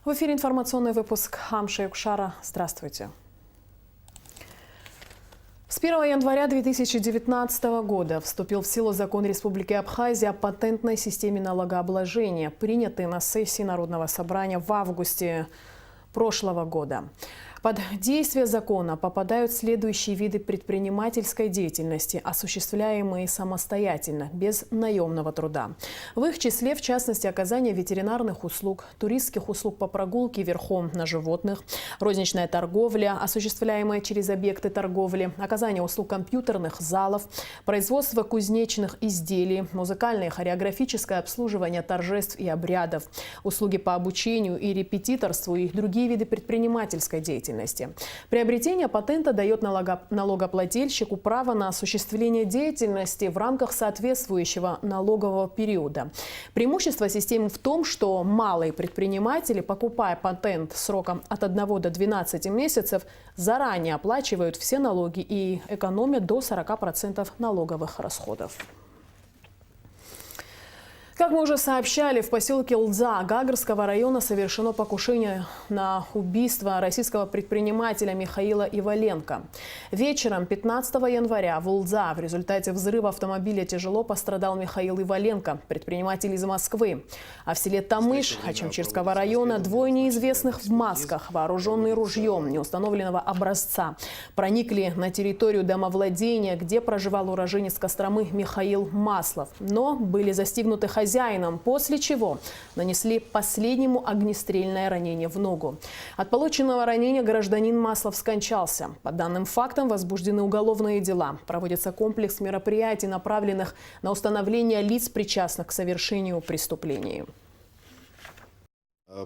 В эфире информационный выпуск Хамша Юкшара. Здравствуйте. С 1 января 2019 года вступил в силу закон Республики Абхазия о патентной системе налогообложения, принятый на сессии Народного собрания в августе прошлого года. Под действие закона попадают следующие виды предпринимательской деятельности, осуществляемые самостоятельно, без наемного труда. В их числе, в частности, оказание ветеринарных услуг, туристских услуг по прогулке верхом на животных, розничная торговля, осуществляемая через объекты торговли, оказание услуг компьютерных залов, производство кузнечных изделий, музыкальное и хореографическое обслуживание торжеств и обрядов, услуги по обучению и репетиторству и другие виды предпринимательской деятельности. Приобретение патента дает налогоплательщику право на осуществление деятельности в рамках соответствующего налогового периода. Преимущество системы в том, что малые предприниматели, покупая патент сроком от 1 до 12 месяцев, заранее оплачивают все налоги и экономят до 40% налоговых расходов. Как мы уже сообщали, в поселке Лдза Гагарского района совершено покушение на убийство российского предпринимателя Михаила Иваленко. Вечером 15 января в Лдза в результате взрыва автомобиля тяжело пострадал Михаил Иваленко, предприниматель из Москвы. А в селе Тамыш Ачимчирского района двое неизвестных в масках, вооруженные ружьем неустановленного образца, проникли на территорию домовладения, где проживал уроженец Костромы Михаил Маслов, но были застигнуты хозяином, после чего нанесли последнему огнестрельное ранение в ногу. От полученного ранения гражданин Маслов скончался. По данным фактам возбуждены уголовные дела. Проводится комплекс мероприятий, направленных на установление лиц, причастных к совершению преступлений.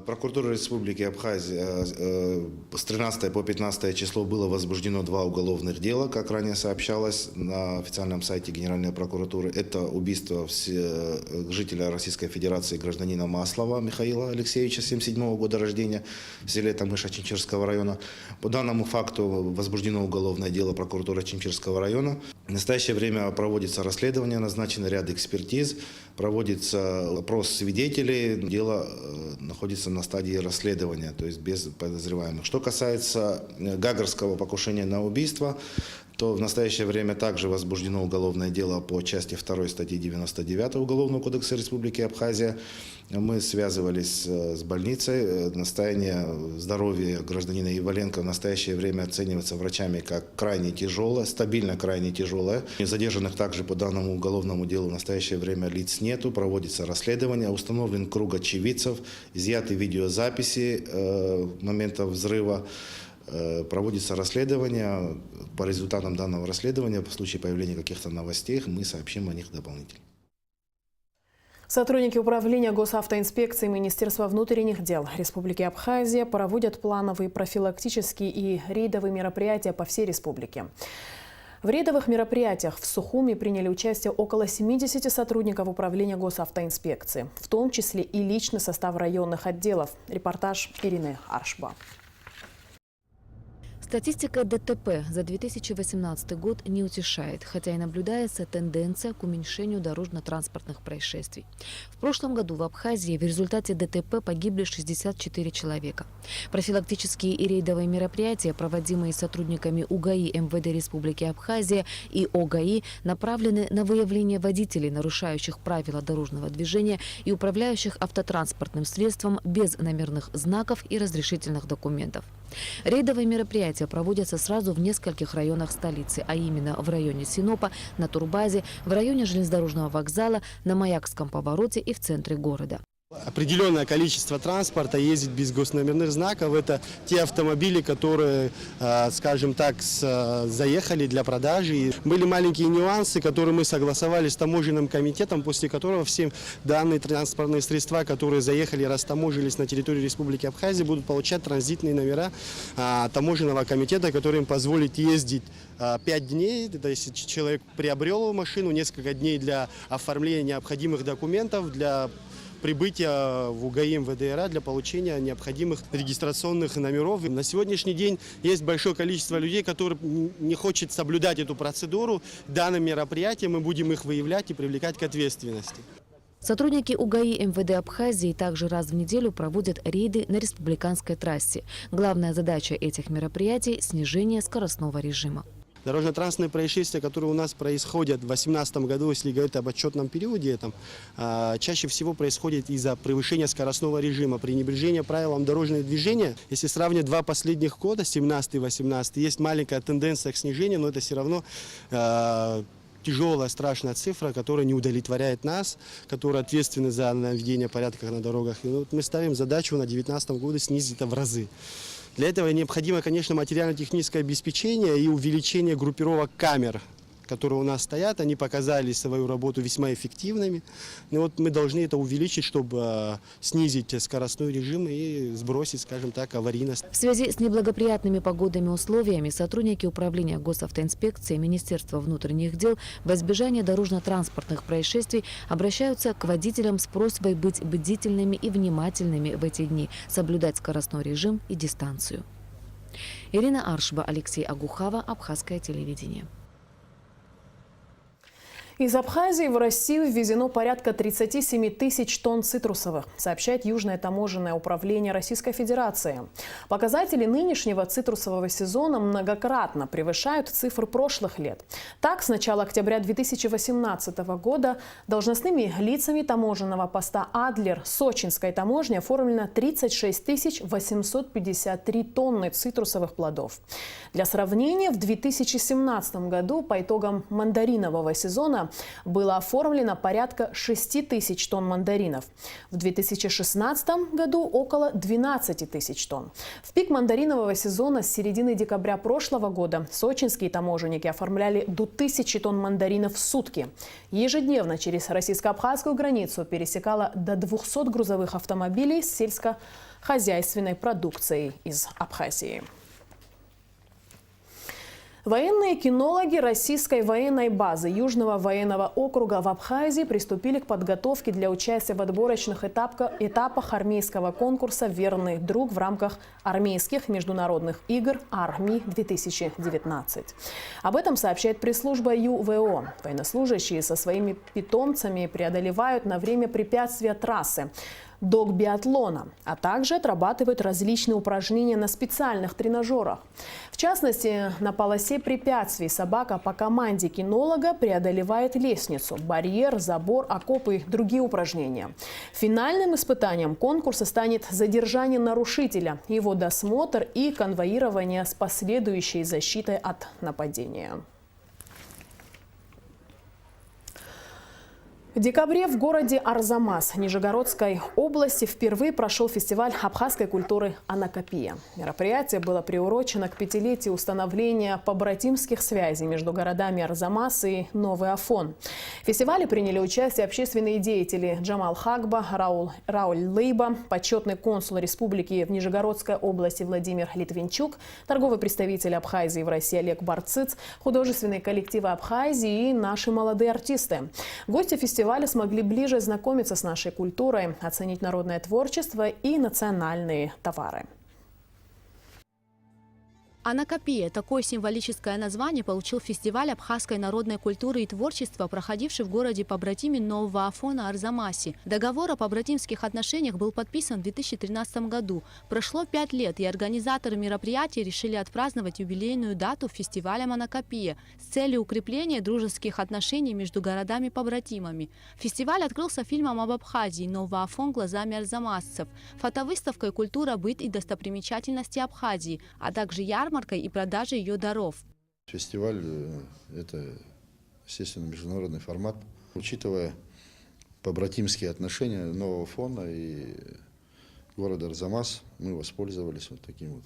Прокуратура Республики Абхазия с 13 по 15 число было возбуждено 2 уголовных дела, как ранее сообщалось на официальном сайте Генеральной прокуратуры. Это убийство жителя Российской Федерации гражданина Маслова Михаила Алексеевича, 1977 года рождения, в селе Тамыш Ачимчирского района. По данному факту возбуждено уголовное дело прокуратуры Ачимчирского района. В настоящее время проводится расследование, назначен ряд экспертиз, проводится опрос свидетелей. Дело находится на стадии расследования, то есть без подозреваемых. Что касается гагарского покушения на убийство, то в настоящее время также возбуждено уголовное дело по части 2 статьи 99 Уголовного кодекса Республики Абхазия. Мы связывались с больницей. Состояние здоровья гражданина Иваленко в настоящее время оценивается врачами как крайне тяжелое, стабильно крайне тяжелое. Задержанных также по данному уголовному делу в настоящее время лиц нету. Проводится расследование, установлен круг очевидцев, изъяты видеозаписи момента взрыва. Проводится расследование. По результатам данного расследования, в случае появления каких-то новостей, мы сообщим о них дополнительно. Сотрудники управления госавтоинспекции Министерства внутренних дел Республики Абхазия проводят плановые профилактические и рейдовые мероприятия по всей республике. В рейдовых мероприятиях в Сухуми приняли участие около 70 сотрудников управления госавтоинспекции, в том числе и личный состав районных отделов. Репортаж Ирины Аршба. Статистика ДТП за 2018 год не утешает, хотя и наблюдается тенденция к уменьшению дорожно-транспортных происшествий. В прошлом году в Абхазии в результате ДТП погибли 64 человека. Профилактические и рейдовые мероприятия, проводимые сотрудниками УГАИ МВД Республики Абхазия и ОГАИ, направлены на выявление водителей, нарушающих правила дорожного движения и управляющих автотранспортным средством без номерных знаков и разрешительных документов. Рейдовые мероприятия проводятся сразу в нескольких районах столицы, а именно в районе Синопа, на Турбазе, в районе железнодорожного вокзала, на Маякском повороте и в центре города. Определенное количество транспорта ездит без госномерных знаков. Это те автомобили, которые, скажем так, заехали для продажи. Были маленькие нюансы, которые мы согласовали с таможенным комитетом, после которого все данные транспортные средства, которые заехали и растаможились на территории Республики Абхазия, будут получать транзитные номера таможенного комитета, который им позволит ездить 5 дней. То есть человек приобрел машину, несколько дней для оформления необходимых документов, для прибытия в УГАИ МВД для получения необходимых регистрационных номеров. На сегодняшний день есть большое количество людей, которые не хотят соблюдать эту процедуру. Данным мероприятием мы будем их выявлять и привлекать к ответственности. Сотрудники УГАИ МВД Абхазии также раз в неделю проводят рейды на республиканской трассе. Главная задача этих мероприятий – снижение скоростного режима. Дорожно-транспортные происшествия, которые у нас происходят в 2018 году, если говорить об отчетном периоде, чаще всего происходит из-за превышения скоростного режима, пренебрежения правилам дорожного движения. Если сравнивать два последних года, 17 и 18, есть маленькая тенденция к снижению, но это все равно тяжелая, страшная цифра, которая не удовлетворяет нас, которая ответственна за наведение порядка на дорогах. И мы ставим задачу на 2019 году снизить это в разы. Для этого необходимо, конечно, материально-техническое обеспечение и увеличение группировок камер, которые у нас стоят. Они показали свою работу весьма эффективными. Но вот мы должны это увеличить, чтобы снизить скоростной режим и сбросить, скажем так, аварийность. В связи с неблагоприятными погодными условиями сотрудники Управления госавтоинспекции и Министерства внутренних дел во избежание дорожно-транспортных происшествий обращаются к водителям с просьбой быть бдительными и внимательными в эти дни, соблюдать скоростной режим и дистанцию. Ирина Аршба, Алексей Агухава, Абхазское телевидение. Из Абхазии в Россию ввезено порядка 37 тысяч тонн цитрусовых, сообщает Южное таможенное управление Российской Федерации. Показатели нынешнего цитрусового сезона многократно превышают цифры прошлых лет. Так, с начала октября 2018 года должностными лицами таможенного поста «Адлер» Сочинской таможни оформлено 36 853 тонны цитрусовых плодов. Для сравнения, в 2017 году по итогам мандаринового сезона было оформлено порядка 6 тысяч тонн мандаринов. В 2016 году около 12 тысяч тонн. В пик мандаринового сезона с середины декабря прошлого года сочинские таможенники оформляли до 1000 тонн мандаринов в сутки. Ежедневно через российско-абхазскую границу пересекало до 200 грузовых автомобилей с сельскохозяйственной продукцией из Абхазии. Военные кинологи российской военной базы Южного военного округа в Абхазии приступили к подготовке для участия в отборочных этапах армейского конкурса «Верный друг» в рамках армейских международных игр «Арми-2019». Об этом сообщает пресс-служба ЮВО. Военнослужащие со своими питомцами преодолевают на время препятствия трассы до биатлона, а также отрабатывают различные упражнения на специальных тренажерах. В частности, на полосе препятствий собака по команде кинолога преодолевает лестницу, барьер, забор, окопы и другие упражнения. Финальным испытанием конкурса станет задержание нарушителя, его досмотр и конвоирование с последующей защитой от нападения. В декабре в городе Арзамас Нижегородской области впервые прошел фестиваль абхазской культуры «Анакапия». Мероприятие было приурочено к 5-летию установления побратимских связей между городами Арзамас и Новый Афон. В фестивале приняли участие общественные деятели Джамал Хагба, Рауль Лейба, почетный консул республики в Нижегородской области Владимир Литвинчук, торговый представитель Абхазии в России Олег Барциц, художественные коллективы Абхазии и наши молодые артисты. Гости фестиваля смогли ближе знакомиться с нашей культурой, оценить народное творчество и национальные товары. «Анакапия» – такое символическое название получил фестиваль абхазской народной культуры и творчества, проходивший в городе-побратиме Нового Афона Арзамасе. Договор о побратимских отношениях был подписан в 2013 году. Прошло 5 лет, и организаторы мероприятия решили отпраздновать юбилейную дату фестиваля «Анакапия» с целью укрепления дружеских отношений между городами-побратимами. Фестиваль открылся фильмом об Абхазии «Новый Афон глазами арзамасцев», фотовыставкой «Культура, быт и достопримечательности Абхазии», а также ярмаркой и продажей ее даров. Фестиваль – это, естественно, международный формат. Учитывая побратимские отношения Нового Афона и города Арзамас, мы воспользовались вот таким вот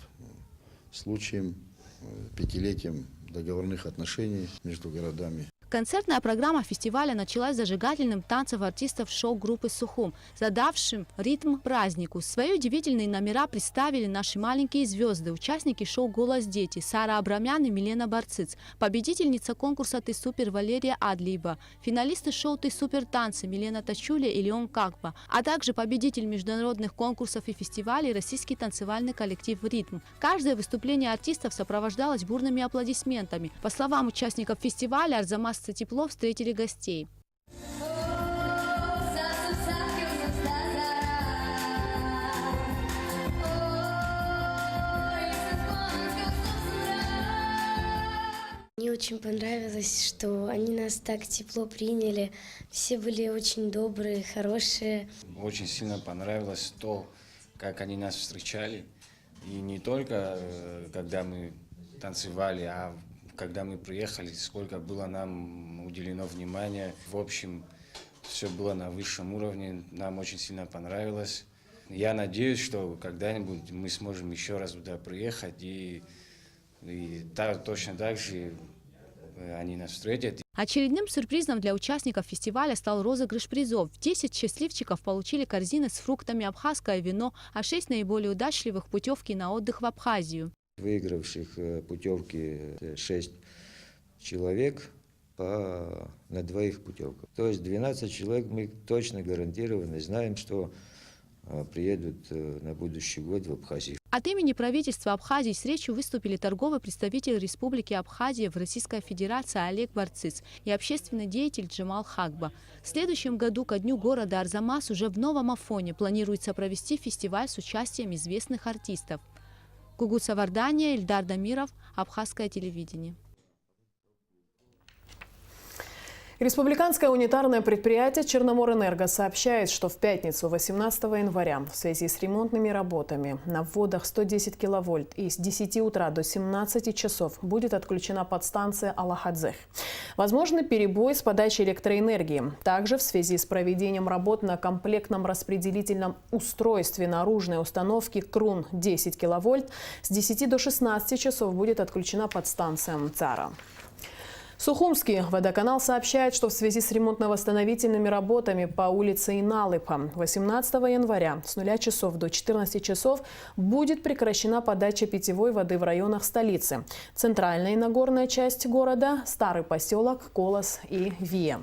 случаем, 5-летием договорных отношений между городами. Концертная программа фестиваля началась с зажигательным танцем артистов шоу-группы «Сухум», задавшим ритм празднику. Свои удивительные номера представили наши маленькие звезды, участники шоу «Голос дети» Сара Абрамян и Милена Барциц, победительница конкурса «Ты супер» Валерия Адлиева, финалисты шоу «Ты супер» танцы Милена Тачуля и Леон Какба, а также победитель международных конкурсов и фестивалей российский танцевальный коллектив «Ритм». Каждое выступление артистов сопровождалось бурными аплодисментами. По словам участников фестиваля, арзамасцы тепло встретили гостей. очень понравилось, что они нас так тепло приняли. Все были очень добрые, хорошие. Очень сильно понравилось то, как они нас встречали. И не только когда мы танцевали, а когда мы приехали, сколько было нам уделено внимания. В общем, все было на высшем уровне, нам очень сильно понравилось. Я надеюсь, что когда-нибудь мы сможем еще раз туда приехать, и точно так же они нас встретят. Очередным сюрпризом для участников фестиваля стал розыгрыш призов. 10 счастливчиков получили корзины с фруктами, абхазское вино, а 6 наиболее удачливых – путевки на отдых в Абхазию. Выигравших путевки 6 человек на 2 путевках. То есть 12 человек мы точно гарантированно знаем, что приедут на будущий год в Абхазию. От имени правительства Абхазии с речью выступили торговый представитель Республики Абхазия в Российской Федерации Олег Барциц и общественный деятель Джемал Хагба. В следующем году ко дню города Арзамас уже в новом Афоне планируется провести фестиваль с участием известных артистов. Гугут Савардания, Ильдар Дамиров, Абхазское телевидение. Республиканское унитарное предприятие «Черноморэнерго» сообщает, что в пятницу 18 января в связи с ремонтными работами на вводах 110 киловольт и с 10 утра до 17 часов будет отключена подстанция Алахадзех. Возможны перебой с подачей электроэнергии. Также в связи с проведением работ на комплектном распределительном устройстве наружной установки Крун 10 киловольт с 10 до 16 часов будет отключена подстанция МЦАРа. Сухумский водоканал сообщает, что в связи с ремонтно-восстановительными работами по улице Иналыпа 18 января с 0 часов до 14 часов будет прекращена подача питьевой воды в районах столицы. Центральная и Нагорная часть города, Старый поселок, Колос и Вия.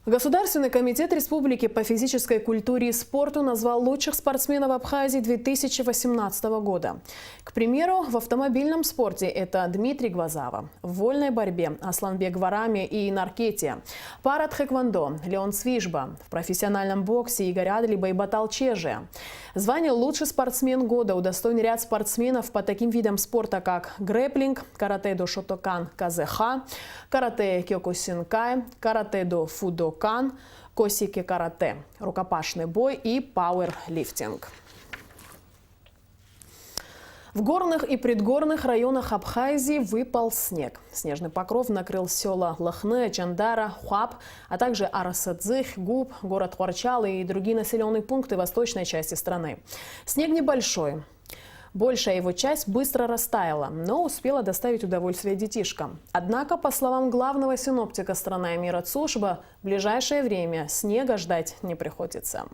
Государственный комитет Республики по физической культуре и спорту назвал лучших спортсменов Абхазии 2018 года. К примеру, в автомобильном спорте это Дмитрий Гвазава, в вольной борьбе Асланбек Варами и Наркетия, пара тхэквондо Леон Свижба, в профессиональном боксе Игорь Адлиба и Батал Чежия. Звание «Лучший спортсмен года» удостоен ряд спортсменов по таким видам спорта, как грэпплинг, карате-до Шотокан Казеха, карате Кёкусинкай, карате-до Фудокан, косики-карате, рукопашный бой и пауэрлифтинг. В горных и предгорных районах Абхазии выпал снег. Снежный покров накрыл села Лахне, Чандара, Хуап, а также Арасадзых, Губ, город Хуарчал и другие населенные пункты восточной части страны. Снег небольшой. Большая его часть быстро растаяла, но успела доставить удовольствие детишкам. Однако, по словам главного синоптика страны Амира Цушба, в ближайшее время снега ждать не приходится.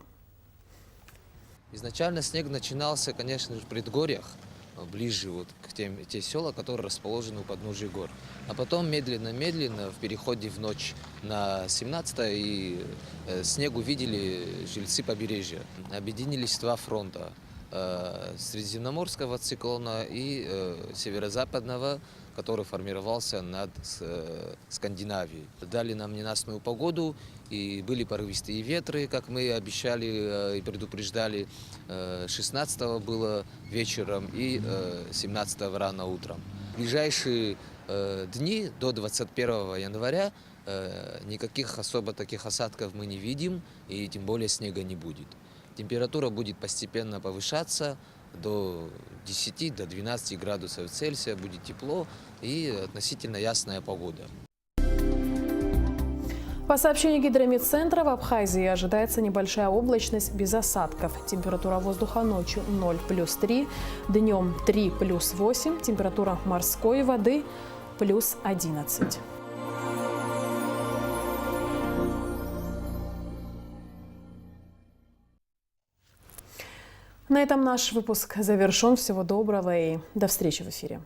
Изначально снег начинался, конечно же, в предгорьях, ближе вот к те села, которые расположены у подножия гор. А потом медленно-медленно в переходе в ночь на 17-е снег увидели жильцы побережья. Объединились 2 фронта. Средиземноморского циклона и северо-западного, который формировался над Скандинавией. Дали нам ненастную погоду, и были порывистые ветры, как мы обещали и предупреждали. 16-го было вечером и 17-го рано утром. В ближайшие дни до 21 января никаких особо таких осадков мы не видим, и тем более снега не будет. Температура будет постепенно повышаться до 10 до 12 градусов Цельсия, будет тепло и относительно ясная погода. По сообщению Гидромедцентра, в Абхазии ожидается небольшая облачность без осадков. Температура воздуха ночью 0 плюс 3, днем 3 плюс 8, температура морской воды плюс 11. На этом наш выпуск завершен. Всего доброго и до встречи в эфире.